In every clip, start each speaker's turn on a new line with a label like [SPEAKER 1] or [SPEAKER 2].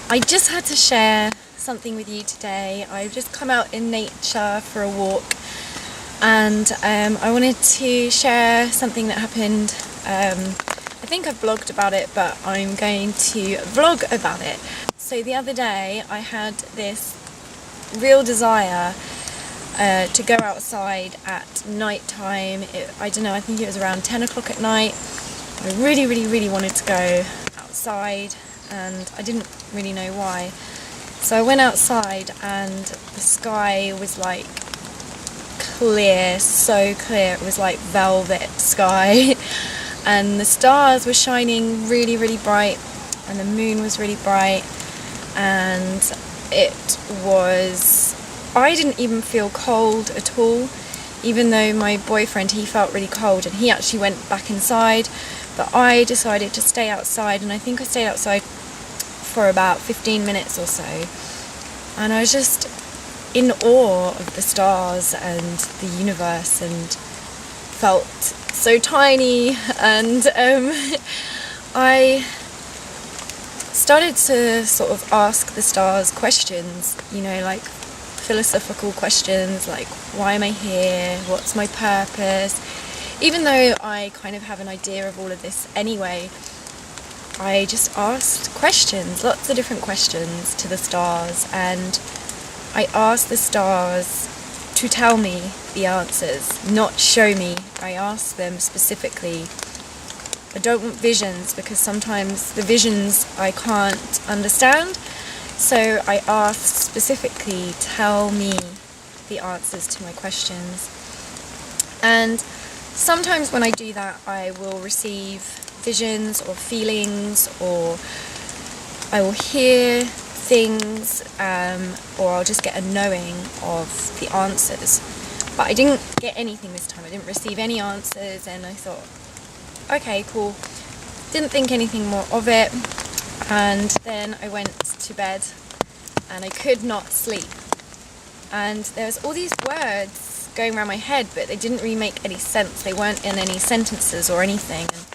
[SPEAKER 1] I just had to share something with you today. I've just come out in nature for a walk, and I wanted to share something that happened. I think I've blogged about it, but I'm going to vlog about it. So the other day I had this real desire to go outside at night time. I don't know, I think it was around 10 o'clock at night. I really wanted to go outside, and I didn't really know why. So I went outside and the sky was like clear, so clear. It was like velvet sky and the stars were shining really bright, and the moon was really bright, and I didn't even feel cold at all, even though my boyfriend, he felt really cold and he actually went back inside, but I decided to stay outside, and I think I stayed outside for about 15 minutes or so, and I was just in awe of the stars and the universe, and felt so tiny. And I started to sort of ask the stars questions, like philosophical questions, like why am I here, what's my purpose. Even though I kind of have an idea of all of this anyway, I just asked questions, lots of different questions to the stars, and I asked the stars to tell me the answers, not show me. I asked them specifically. I don't want visions, because sometimes the visions I can't understand, so I asked specifically, tell me the answers to my questions. And sometimes when I do that, I will receive visions or feelings, or I will hear things, or I'll just get a knowing of the answers. But I didn't get anything this time. I didn't receive any answers, and I thought, okay, cool. Didn't think anything more of it, and then I went to bed and I could not sleep. And there was all these words going around my head, but they didn't really make any sense. They weren't in any sentences or anything. And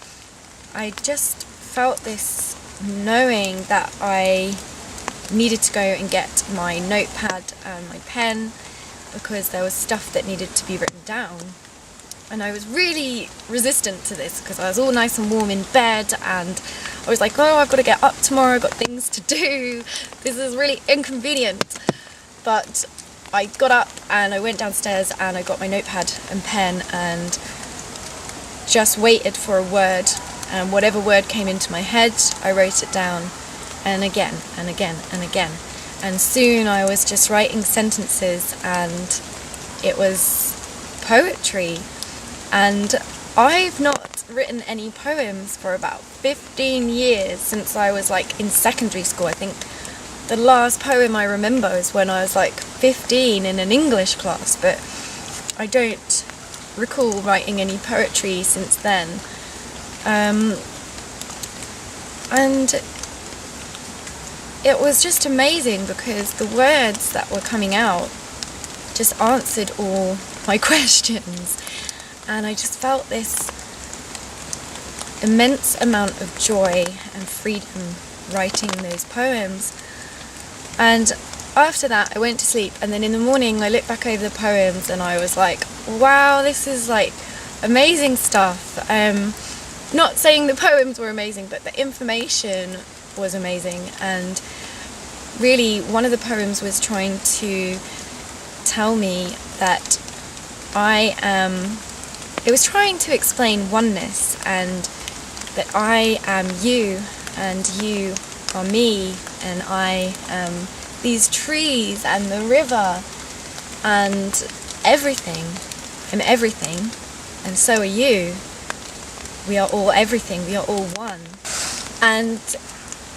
[SPEAKER 1] I just felt this knowing that I needed to go and get my notepad and my pen, because there was stuff that needed to be written down. And I was really resistant to this, because I was all nice and warm in bed, and I was like, oh, I've got to get up tomorrow, I've got things to do, this is really inconvenient. But I got up and I went downstairs and I got my notepad and pen and just waited for a word, and whatever word came into my head, I wrote it down, and again and again and again. And soon I was just writing sentences, and it was poetry. And I've not written any poems for about 15 years, since I was like in secondary school. I think the last poem I remember is when I was like 15 in an English class, but I don't recall writing any poetry since then. And it was just amazing, because the words that were coming out just answered all my questions. And I just felt this immense amount of joy and freedom writing those poems. And after that I went to sleep, and then in the morning I looked back over the poems and I was like, wow, this is like amazing stuff. Not saying the poems were amazing, but the information was amazing. And really, one of the poems was trying to tell me that it was trying to explain oneness, and that I am you and you are me, and I am these trees and the river and everything. I'm everything, and so are you. We are all everything, we are all one. And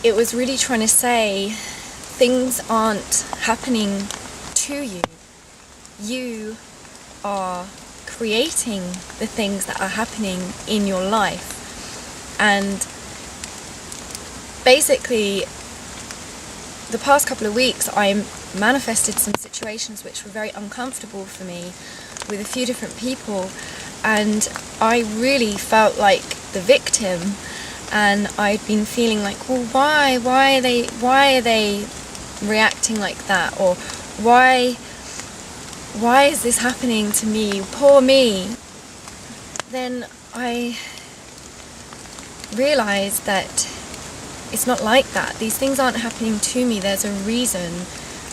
[SPEAKER 1] it was really trying to say, things aren't happening to you. You are creating the things that are happening in your life. And basically, the past couple of weeks I manifested some situations which were very uncomfortable for me with a few different people, and I really felt like the victim, and I'd been feeling like, well, why are they reacting like that, or why is this happening to me, poor me. Then I realized that it's not like that. These things aren't happening to me. There's a reason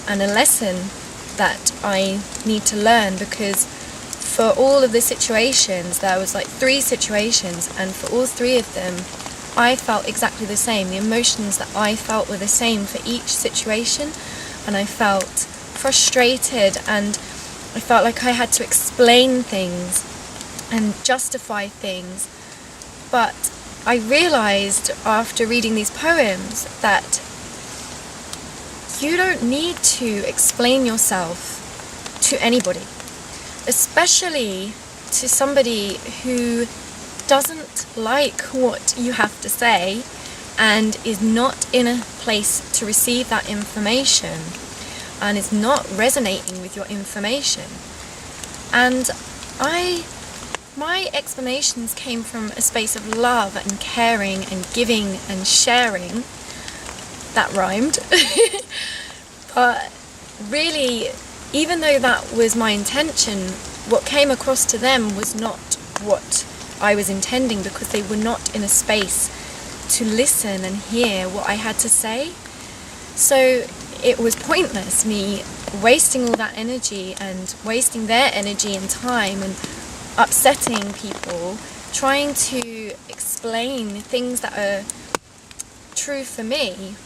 [SPEAKER 1] and a lesson that I need to learn, because for all of the situations, there was like 3 situations, and for all 3 of them I felt exactly the same. The emotions that I felt were the same for each situation, and I felt frustrated, and I felt like I had to explain things and justify things. But I realized after reading these poems that you don't need to explain yourself to anybody, especially to somebody who doesn't like what you have to say and is not in a place to receive that information and is not resonating with your information. And my explanations came from a space of love and caring and giving and sharing. That rhymed. But really, even though that was my intention, what came across to them was not what I was intending, because they were not in a space to listen and hear what I had to say. So it was pointless, me wasting all that energy and wasting their energy and time and upsetting people, trying to explain things that are true for me,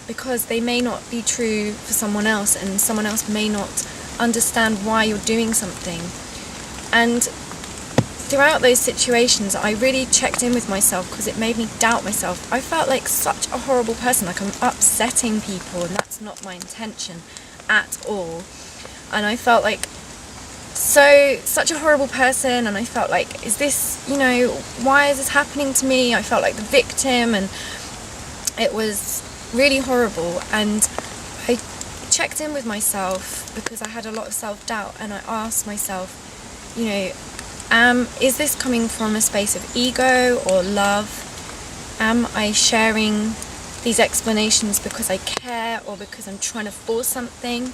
[SPEAKER 1] because they may not be true for someone else, and someone else may not understand why you're doing something. And throughout those situations, I really checked in with myself, because it made me doubt myself. I felt like such a horrible person, like I'm upsetting people, and that's not my intention at all. And I felt like such a horrible person, and I felt like, is this, why is this happening to me? I felt like the victim, and it was really horrible. And I checked in with myself, because I had a lot of self-doubt, and I asked myself, is this coming from a space of ego or love? Am I sharing these explanations because I care, or because I'm trying to force something?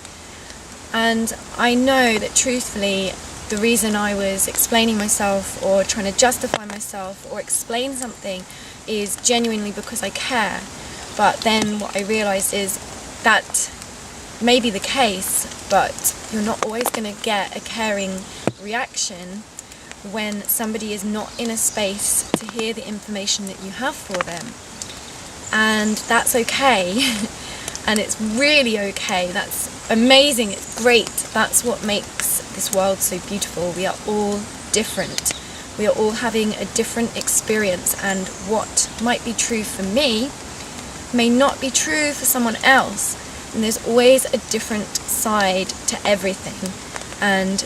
[SPEAKER 1] And I know that truthfully, the reason I was explaining myself or trying to justify myself or explain something is genuinely because I care. But then what I realized is that may be the case, but you're not always going to get a caring reaction when somebody is not in a space to hear the information that you have for them. And that's okay. And it's really okay. That's amazing. It's great. That's what makes this world so beautiful. We are all different. We are all having a different experience, and what might be true for me may not be true for someone else. And there's always a different side to everything. And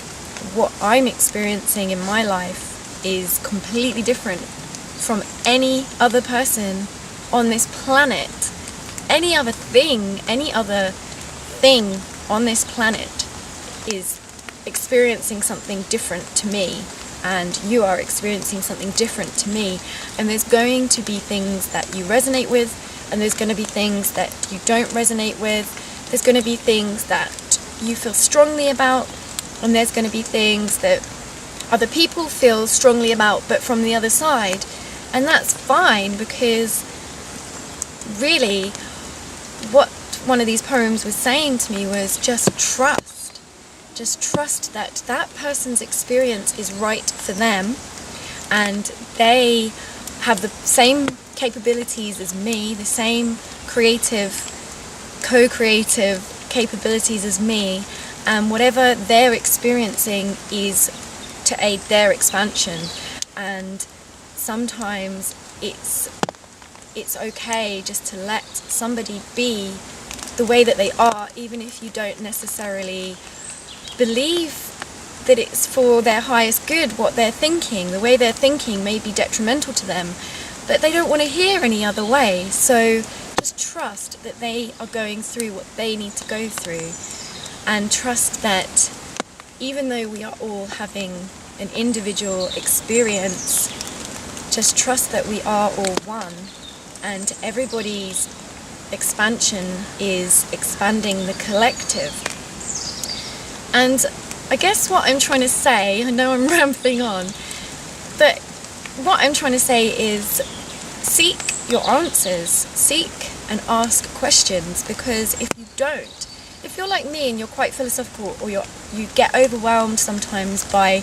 [SPEAKER 1] what I'm experiencing in my life is completely different from any other person on this planet. Any other thing on this planet is experiencing something different to me, and you are experiencing something different to me. And there's going to be things that you resonate with, and there's going to be things that you don't resonate with. There's going to be things that you feel strongly about, and there's going to be things that other people feel strongly about, but from the other side. And that's fine, because really what one of these poems was saying to me was just trust. Just trust that that person's experience is right for them, and they have the same capabilities as me, the same co-creative capabilities as me, and whatever they're experiencing is to aid their expansion. And sometimes it's okay just to let somebody be the way that they are, even if you don't necessarily believe that it's for their highest good. What they're thinking, the way they're thinking may be detrimental to them, but they don't want to hear any other way. So just trust that they are going through what they need to go through, and trust that even though we are all having an individual experience, just trust that we are all one, and everybody's expansion is expanding the collective. And I guess what I'm trying to say, I know I'm rambling on, but what I'm trying to say is seek your answers, seek and ask questions, because if you don't, if you're like me and you're quite philosophical, or you get overwhelmed sometimes by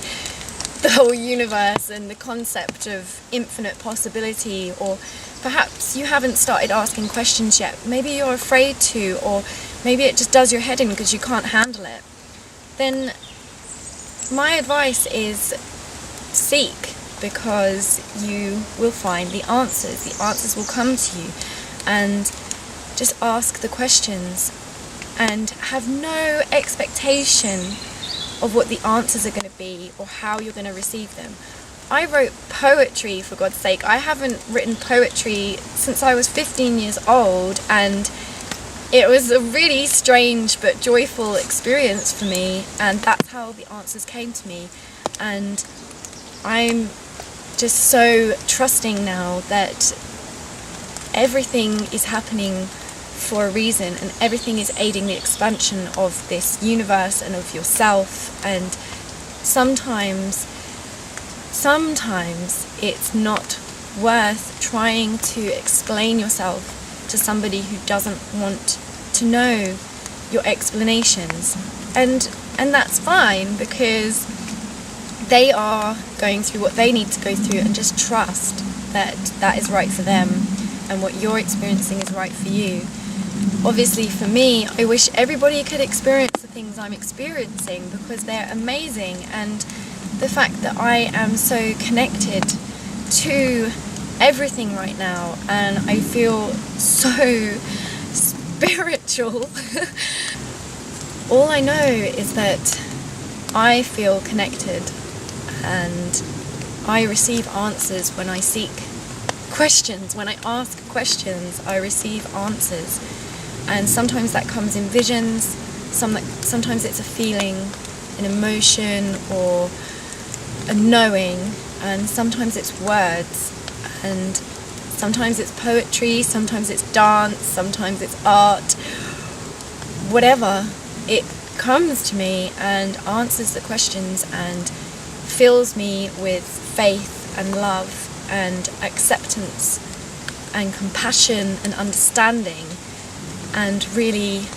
[SPEAKER 1] the whole universe and the concept of infinite possibility, or perhaps you haven't started asking questions yet, maybe you're afraid to, or maybe it just does your head in because you can't handle it, then my advice is seek, because you will find the answers. The answers will come to you, and just ask the questions and have no expectation of what the answers are going to be or how you're going to receive them. I wrote poetry, for God's sake. I haven't written poetry since I was 15 years old, and it was a really strange but joyful experience for me, and that's how the answers came to me. And I'm just so trusting now that everything is happening for a reason, and everything is aiding the expansion of this universe and of yourself. And sometimes it's not worth trying to explain yourself to somebody who doesn't want to know your explanations, and that's fine, because they are going through what they need to go through, and just trust that that is right for them and what you're experiencing is right for you. Obviously for me, I wish everybody could experience the things I'm experiencing, because they're amazing, and the fact that I am so connected to everything right now, and I feel so spiritual. All I know is that I feel connected, and I receive answers when I seek questions. When I ask questions, I receive answers. And sometimes that comes in visions, sometimes it's a feeling, an emotion, or a knowing, and sometimes it's words, and sometimes it's poetry, sometimes it's dance, sometimes it's art. Whatever, it comes to me and answers the questions and fills me with faith and love and acceptance and compassion and understanding. And really,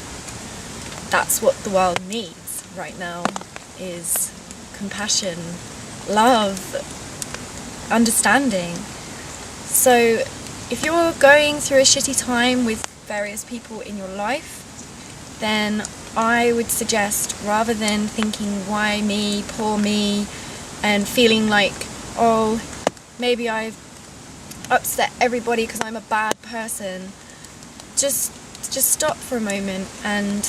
[SPEAKER 1] that's what the world needs right now, is compassion, love, understanding. So if you're going through a shitty time with various people in your life, then I would suggest, rather than thinking, why me, poor me, and feeling like, oh, maybe I've upset everybody because I'm a bad person, just stop for a moment and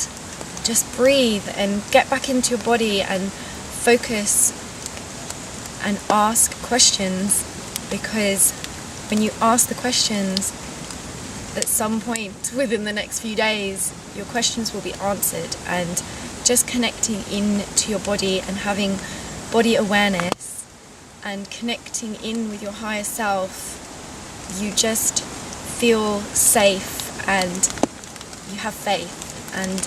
[SPEAKER 1] just breathe and get back into your body and focus and ask questions, because when you ask the questions, at some point within the next few days, your questions will be answered. And just connecting in to your body and having body awareness and connecting in with your higher self, you just feel safe and you have faith and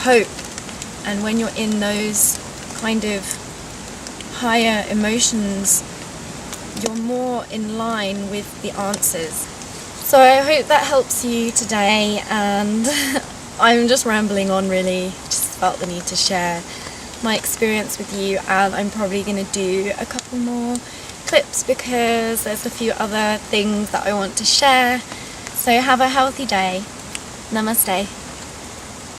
[SPEAKER 1] hope. And when you're in those kind of higher emotions, you're more in line with the answers. So I hope that helps you today, and I'm just rambling on really, just felt the need to share my experience with you, and I'm probably going to do a couple more clips because there's a few other things that I want to share. So have a healthy day. Namaste.